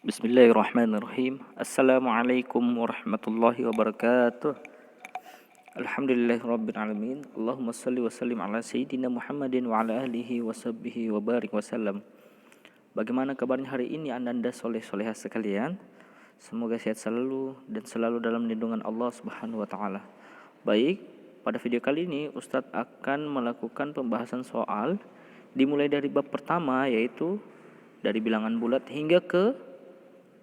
Bismillahirrahmanirrahim. Assalamualaikum warahmatullahi wabarakatuh. Alhamdulillahirabbil alamin. Allahumma shalli wa sallim ala sayyidina Muhammadin wa ala alihi wa sahbihi wa barik wasallam. Bagaimana kabarnya hari ini Anda soleh-solehah sekalian? Semoga sehat selalu dan selalu dalam lindungan Allah Subhanahu wa taala. Baik, pada video kali ini Ustadz akan melakukan pembahasan soal dimulai dari bab pertama, yaitu dari bilangan bulat hingga ke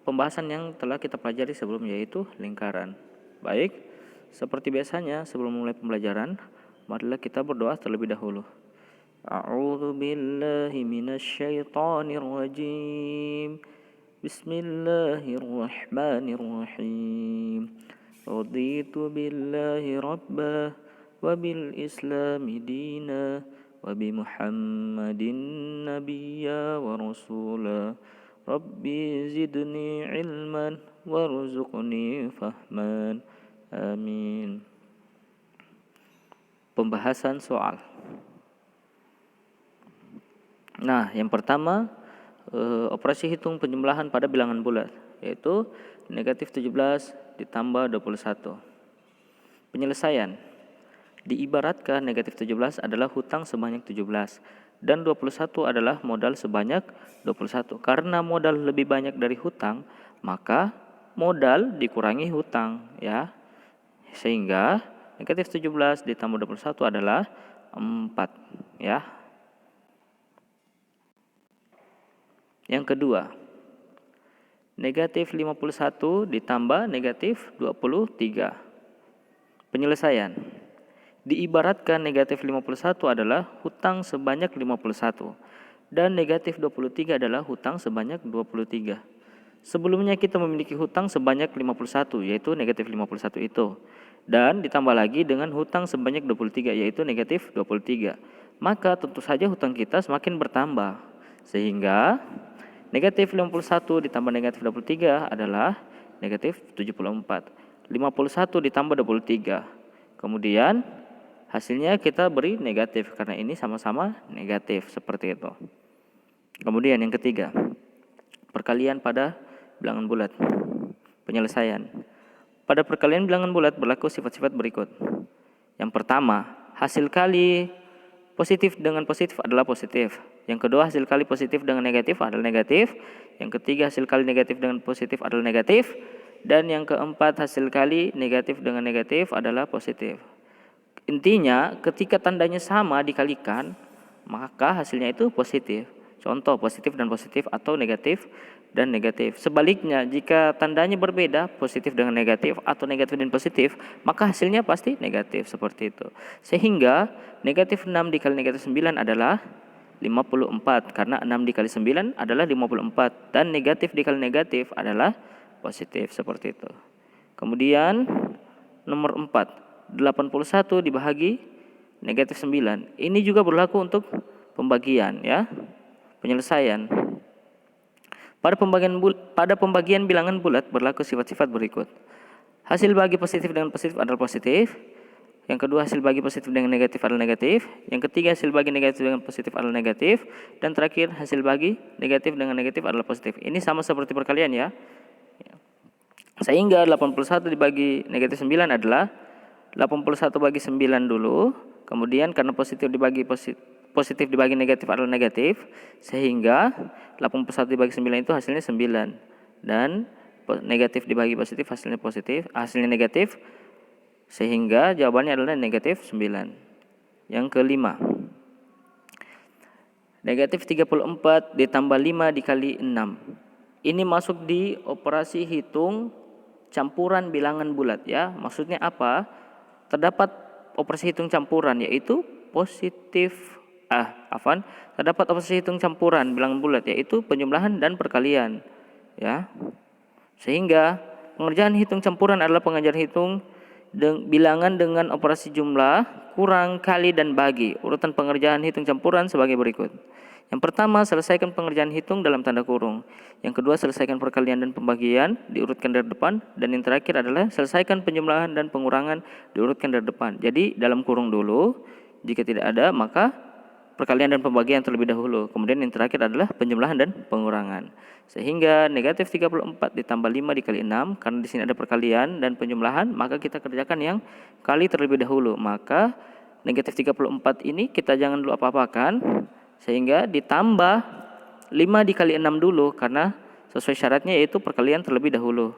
pembahasan yang telah kita pelajari sebelumnya, yaitu lingkaran. Baik, seperti biasanya sebelum mulai pembelajaran, marilah kita berdoa terlebih dahulu. A'udzu billahi minasyaitonir rajim. Bismillahirrahmanirrahim. Raditu billahi rabba wa bil islami dina wa bi Muhammadin nabiyya wa rasula. Rabbi zidni ilman warzuqni fahman. Amin. Pembahasan soal. Nah, yang pertama operasi hitung penjumlahan pada bilangan bulat, yaitu negatif 17 ditambah 21. Penyelesaian. Diibaratkan negatif 17 adalah hutang sebanyak 17 dan 21 adalah modal sebanyak 21. Karena modal lebih banyak dari hutang, maka modal dikurangi hutang, ya. Sehingga negatif 17 ditambah 21 adalah 4, ya. Yang kedua, negatif 51 ditambah negatif 23. Penyelesaian. Diibaratkan negatif 51 adalah hutang sebanyak 51 dan negatif 23 adalah hutang sebanyak 23. Sebelumnya kita memiliki hutang sebanyak 51, yaitu negatif 51 itu, dan ditambah lagi dengan hutang sebanyak 23, yaitu negatif 23. Maka tentu saja hutang kita semakin bertambah, sehingga negatif 51 ditambah negatif 23 adalah negatif 74. 51 ditambah 23. Kemudian hasilnya kita beri negatif karena ini sama-sama negatif, seperti itu. Kemudian yang ketiga, perkalian pada bilangan bulat. Penyelesaian. Pada perkalian bilangan bulat berlaku sifat-sifat berikut. Yang pertama, hasil kali positif dengan positif adalah positif. Yang kedua, hasil kali positif dengan negatif adalah negatif. Yang ketiga, hasil kali negatif dengan positif adalah negatif. Dan yang keempat, hasil kali negatif dengan negatif adalah positif. Intinya, ketika tandanya sama dikalikan, maka hasilnya itu positif. Contoh, positif dan positif atau negatif dan negatif. Sebaliknya, jika tandanya berbeda, positif dengan negatif atau negatif dan positif, maka hasilnya pasti negatif, seperti itu. Sehingga negatif 6 dikali negatif 9 adalah 54, karena 6 dikali 9 adalah 54, dan negatif dikali negatif adalah positif, seperti itu. Kemudian nomor 4, 81 dibagi negatif 9. Ini juga berlaku untuk pembagian, ya. Penyelesaian. Pada pembagian bilangan bulat berlaku sifat-sifat berikut. Hasil bagi positif dengan positif adalah positif. Yang kedua, hasil bagi positif dengan negatif adalah negatif. Yang ketiga, hasil bagi negatif dengan positif adalah negatif. Dan terakhir, hasil bagi negatif dengan negatif adalah positif. Ini sama seperti perkalian, ya. Sehingga 81 dibagi negatif 9 adalah 81 bagi 9 dulu, kemudian karena positif dibagi negatif adalah negatif, sehingga 81 dibagi 9 itu hasilnya 9, dan negatif dibagi positif hasilnya negatif, sehingga jawabannya adalah negatif 9. Yang kelima, negatif 34 ditambah 5 dikali 6. Ini masuk di operasi hitung campuran bilangan bulat, ya. Maksudnya apa? Terdapat operasi hitung campuran, yaitu terdapat operasi hitung campuran bilangan bulat, yaitu penjumlahan dan perkalian, ya. Sehingga pengerjaan hitung campuran adalah pengerjaan hitung bilangan dengan operasi jumlah, kurang, kali, dan bagi. Urutan pengerjaan hitung campuran sebagai berikut. Yang pertama, selesaikan pengerjaan hitung dalam tanda kurung. Yang kedua, selesaikan perkalian dan pembagian, diurutkan dari depan. Dan yang terakhir adalah selesaikan penjumlahan dan pengurangan, diurutkan dari depan. Jadi dalam kurung dulu, jika tidak ada maka perkalian dan pembagian terlebih dahulu. Kemudian yang terakhir adalah penjumlahan dan pengurangan. Sehingga negatif 34 ditambah 5 dikali 6, karena di sini ada perkalian dan penjumlahan, maka kita kerjakan yang kali terlebih dahulu. Maka negatif 34 ini kita jangan dulu apa-apakan, sehingga ditambah 5 dikali 6 dulu, karena sesuai syaratnya yaitu perkalian terlebih dahulu.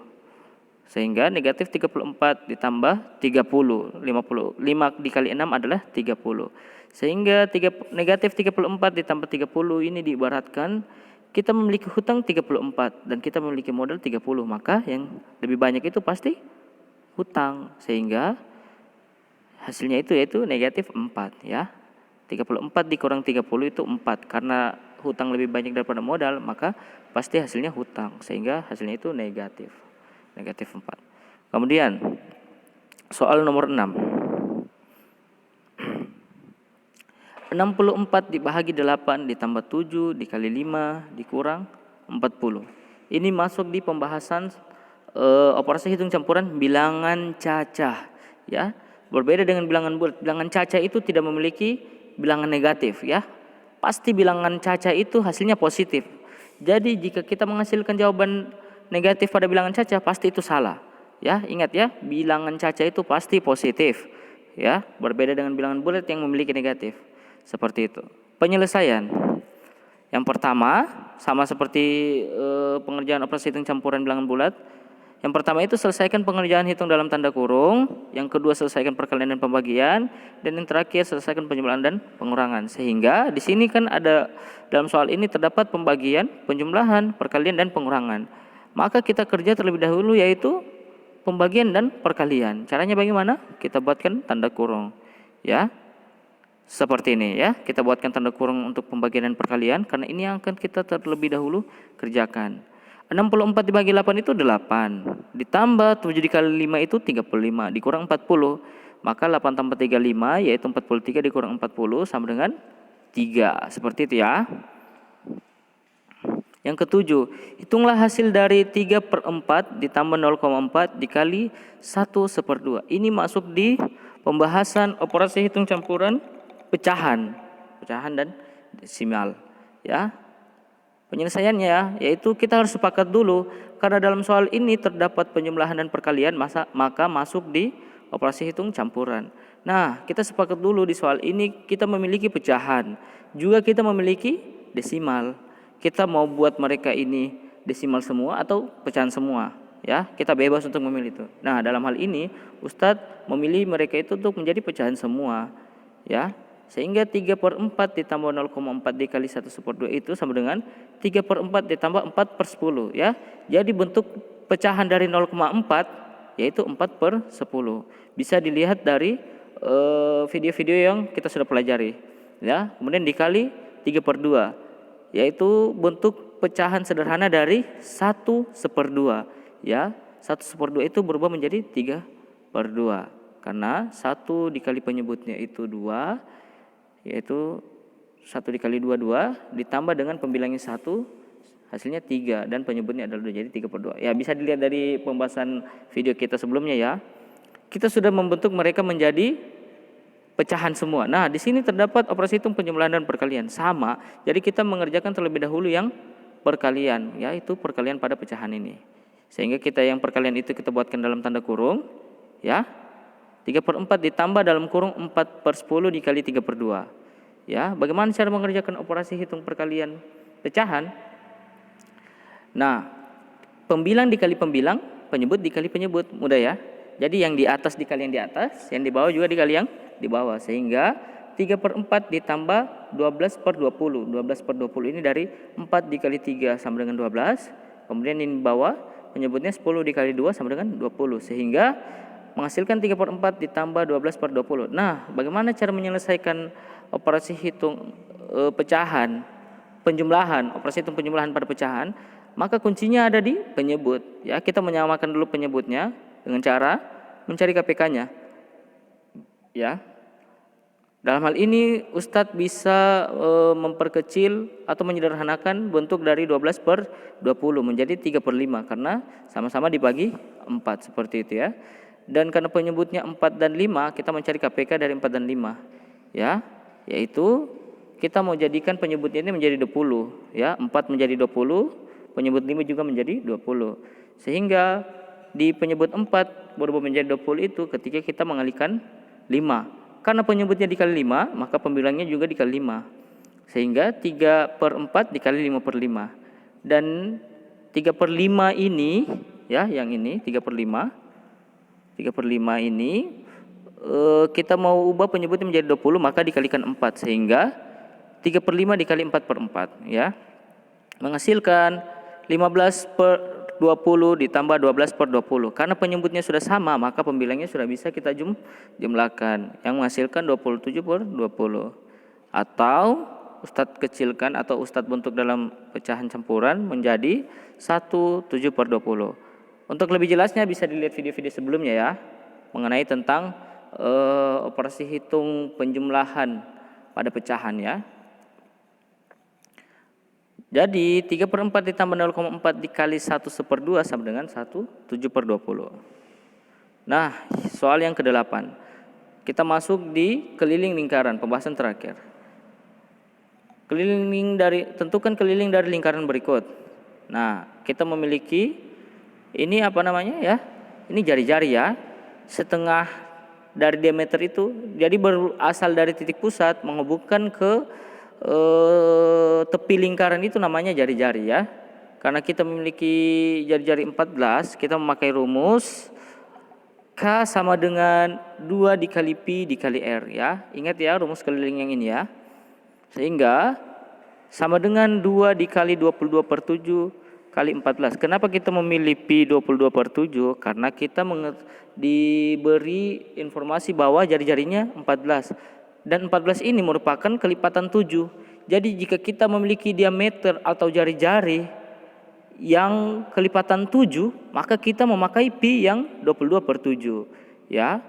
Sehingga negatif 34 ditambah 30, 5 dikali 6 adalah 30. Sehingga negatif 34 ditambah 30 ini diibaratkan kita memiliki hutang 34 dan kita memiliki modal 30, maka yang lebih banyak itu pasti hutang, sehingga hasilnya itu yaitu negatif 4 ya. 34 dikurang 30 itu 4, karena hutang lebih banyak daripada modal, maka pasti hasilnya hutang, sehingga hasilnya itu negatif 4. Kemudian soal nomor 6. 64 dibahagi 8 ditambah 7 dikali 5 dikurang 40. Ini masuk di pembahasan operasi hitung campuran bilangan cacah ya. Berbeda dengan bilangan bulat. Bilangan cacah itu tidak memiliki bilangan negatif ya. Pasti bilangan cacah itu hasilnya positif. Jadi jika kita menghasilkan jawaban negatif pada bilangan cacah, pasti itu salah. Ya, ingat ya, bilangan cacah itu pasti positif. Ya, berbeda dengan bilangan bulat yang memiliki negatif. Seperti itu. Penyelesaian. Yang pertama, sama seperti pengerjaan operasi hitung campuran bilangan bulat. Yang pertama itu selesaikan pengerjaan hitung dalam tanda kurung. Yang kedua selesaikan perkalian dan pembagian. Dan yang terakhir selesaikan penjumlahan dan pengurangan. Sehingga di sini kan ada dalam soal ini terdapat pembagian, penjumlahan, perkalian dan pengurangan. Maka kita kerja terlebih dahulu yaitu pembagian dan perkalian. Caranya bagaimana? Kita buatkan tanda kurung. Ya. Seperti ini ya. Kita buatkan tanda kurung untuk pembagian dan perkalian karena ini yang akan kita terlebih dahulu kerjakan. 64 dibagi 8 itu 8. Ditambah 7 dikali 5 itu 35. Dikurang 40. Maka 8 tambah 35 yaitu 43 dikurang 40 sama dengan 3. Seperti itu ya. Yang ketujuh, hitunglah hasil dari 3/4 ditambah 0,4 dikali 1/2. Ini masuk di pembahasan operasi hitung campuran pecahan dan desimal ya. Penyelesaiannya yaitu kita harus sepakat dulu karena dalam soal ini terdapat penjumlahan dan perkalian, maka masuk di operasi hitung campuran. Nah, kita sepakat dulu di soal ini kita memiliki pecahan, juga kita memiliki desimal. Kita mau buat mereka ini desimal semua atau pecahan semua ya, kita bebas untuk memilih itu. Nah, dalam hal ini Ustadz memilih mereka itu untuk menjadi pecahan semua ya. Sehingga 3/4 ditambah 0,4 dikali 1/2 itu sama dengan 3/4 ditambah 4/10 ya. Jadi bentuk pecahan dari 0,4 yaitu 4/10. Bisa dilihat dari video-video yang kita sudah pelajari ya. Kemudian dikali 3/2 yaitu bentuk pecahan sederhana dari 1/2 ya. 1/2 itu berubah menjadi 3/2 karena 1 dikali penyebutnya itu 2, yaitu 1 dikali 2 ditambah dengan pembilangnya 1 hasilnya 3 dan penyebutnya adalah 2, jadi 3/2. Ya, bisa dilihat dari pembahasan video kita sebelumnya ya. Kita sudah membentuk mereka menjadi pecahan semua. Nah, di sini terdapat operasi hitung penjumlahan dan perkalian sama. Jadi kita mengerjakan terlebih dahulu yang perkalian, yaitu perkalian pada pecahan ini. Sehingga kita yang perkalian itu kita buatkan dalam tanda kurung ya. 3/4 ditambah dalam kurung 4/10 dikali 3/2. Ya, bagaimana cara mengerjakan operasi hitung perkalian pecahan? Nah, pembilang dikali pembilang, penyebut dikali penyebut, mudah ya. Jadi yang di atas dikali yang di atas, yang di bawah juga dikali yang di bawah. Sehingga 3/4 ditambah 12/20. 12/20 ini dari 4 dikali 3 sama dengan 12. Kemudian yang di bawah penyebutnya 10 dikali 2 sama dengan 20. Sehingga menghasilkan 3/4 ditambah 12/20. Nah, bagaimana cara menyelesaikan operasi hitung pecahan, penjumlahan, operasi hitung penjumlahan pada pecahan? Maka kuncinya ada di penyebut. Ya, kita menyamakan dulu penyebutnya dengan cara mencari KPK-nya. Ya. Dalam hal ini Ustadz bisa memperkecil atau menyederhanakan bentuk dari 12/20 menjadi 3/5 karena sama-sama dibagi 4 seperti itu ya. Dan karena penyebutnya 4 dan 5, kita mencari KPK dari 4 dan 5 ya, yaitu kita mau jadikan penyebutnya ini menjadi 20 ya. 4 menjadi 20, penyebut 5 juga menjadi 20. Sehingga di penyebut 4 berubah menjadi 20 itu ketika kita mengalihkan 5. Karena penyebutnya dikali 5, maka pembilangnya juga dikali 5. Sehingga 3/4 dikali 5/5. Dan 3/5 ini ya, yang ini 3/5. 3/5 ini kita mau ubah penyebutnya menjadi 20, maka dikalikan 4, sehingga 3/5 dikali 4/4 ya, menghasilkan 15/20 ditambah 12/20. Karena penyebutnya sudah sama, maka pembilangnya sudah bisa kita jumlahkan, yang menghasilkan 27/20. Atau Ustadz kecilkan atau Ustadz bentuk dalam pecahan campuran menjadi 17/20. Untuk lebih jelasnya bisa dilihat video-video sebelumnya ya, mengenai tentang operasi hitung penjumlahan pada pecahan ya. Jadi 3/4 ditambah 0,4 dikali 1/2 sama dengan 17/20. Nah, soal yang ke-8. Kita masuk di keliling lingkaran, pembahasan terakhir. Tentukan keliling dari lingkaran berikut. Nah, kita memiliki ini apa namanya ya? Ini jari-jari ya. Setengah dari diameter itu, jadi berasal dari titik pusat menghubungkan ke tepi lingkaran itu namanya jari-jari ya. Karena kita memiliki jari-jari 14, kita memakai rumus K sama dengan 2 dikali Pi dikali R ya. Ingat ya rumus keliling yang ini ya. Sehingga sama dengan 2 dikali 22/7 kali 14. Kenapa kita memilih Pi 22/7? Karena kita diberi informasi bahwa jari-jarinya 14. Dan 14 ini merupakan kelipatan 7. Jadi jika kita memiliki diameter atau jari-jari yang kelipatan 7, maka kita memakai Pi yang 22/7 ya.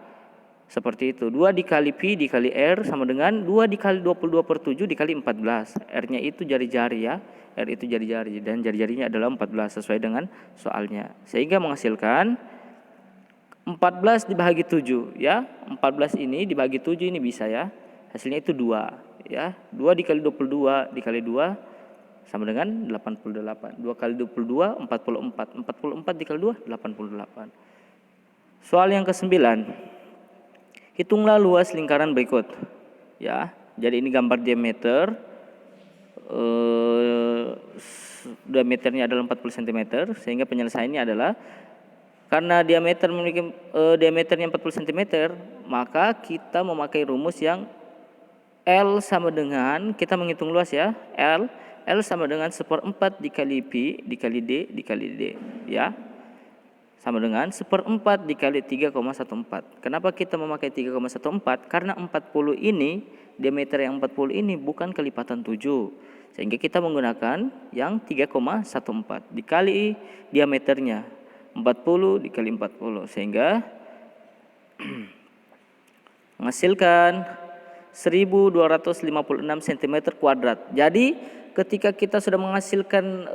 Seperti itu. 2 dikali Pi dikali R sama dengan 2 dikali 22/7 dikali 14. R-nya itu jari-jari ya. R itu jari-jari dan jari-jarinya adalah 14 sesuai dengan soalnya. Sehingga menghasilkan 14 dibagi 7 ya. 14 ini dibagi 7 ini bisa ya. Hasilnya itu 2 ya. 2 dikali 22 dikali 2 sama dengan 88. 2 kali 22 44. 44 dikali 2 88. Soal yang ke-9. Hitunglah luas lingkaran berikut ya. Jadi ini gambar diameter. Diameternya adalah 40 cm, sehingga penyelesaiannya adalah karena diameternya 40 cm, maka kita memakai rumus yang L sama dengan, kita menghitung luas ya, L sama dengan 1/4 dikali Pi dikali D dikali D ya, sama dengan 1/4 dikali 3,14. Kenapa kita memakai 3,14? Karena 40 ini, diameter yang 40 ini bukan kelipatan 7. Sehingga kita menggunakan yang 3,14 dikali diameternya 40 dikali 40, sehingga menghasilkan 1256 cm kuadrat. Jadi ketika kita sudah menghasilkan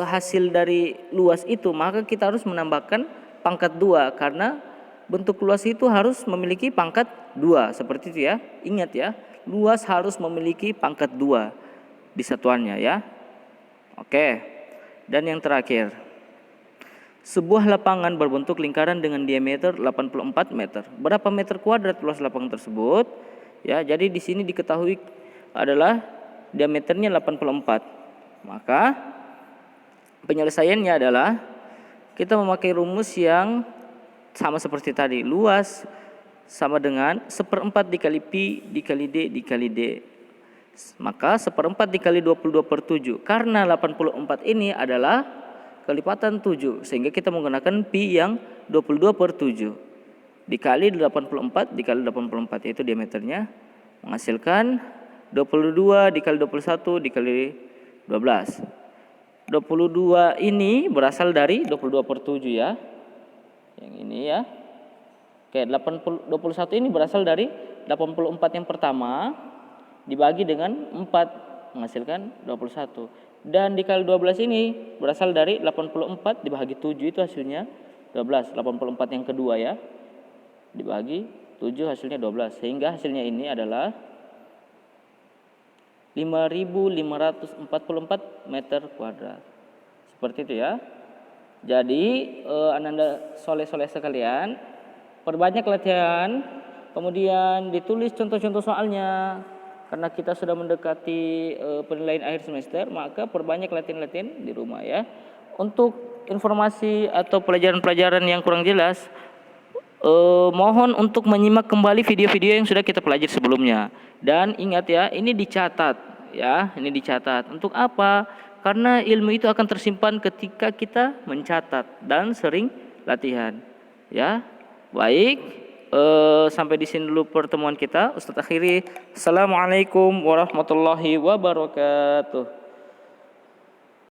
hasil dari luas itu, maka kita harus menambahkan pangkat 2 karena bentuk luas itu harus memiliki pangkat 2 seperti itu ya. Ingat ya, luas harus memiliki pangkat 2 di satuannya ya. Oke. Dan yang terakhir, sebuah lapangan berbentuk lingkaran dengan diameter 84 meter. Berapa meter kuadrat luas lapangan tersebut? Ya, jadi di sini diketahui adalah diameternya 84. Maka penyelesaiannya adalah kita memakai rumus yang sama seperti tadi. Luas sama dengan 1/4 dikali Pi dikali D dikali D. Maka 1/4 dikali 22/7. Karena 84 ini adalah kelipatan 7, sehingga kita menggunakan Pi yang 22/7 dikali 84 dikali 84, yaitu diameternya, menghasilkan 22 dikali 21 dikali 12. 22 ini berasal dari 22/7 ya. Yang ini ya. Oke, 21 ini berasal dari 84 yang pertama dibagi dengan 4 menghasilkan 21. Dan dikali 12 ini berasal dari 84 dibagi 7, itu hasilnya 12. 84 yang kedua ya, dibagi 7 hasilnya 12. Sehingga hasilnya ini adalah 5.544 meter kuadrat. Seperti itu ya. Jadi Ananda soleh-soleh sekalian, perbanyak latihan, kemudian ditulis contoh-contoh soalnya. Karena kita sudah mendekati penilaian akhir semester, maka perbanyak latihan-latihan di rumah ya. Untuk informasi atau pelajaran-pelajaran yang kurang jelas, mohon untuk menyimak kembali video-video yang sudah kita pelajari sebelumnya. Dan ingat ya, ini dicatat ya, ini dicatat. Untuk apa? Karena ilmu itu akan tersimpan ketika kita mencatat dan sering latihan. Ya, baik. Sampai di sini dulu pertemuan kita. Ustadz akhiri. Assalamualaikum warahmatullahi wabarakatuh.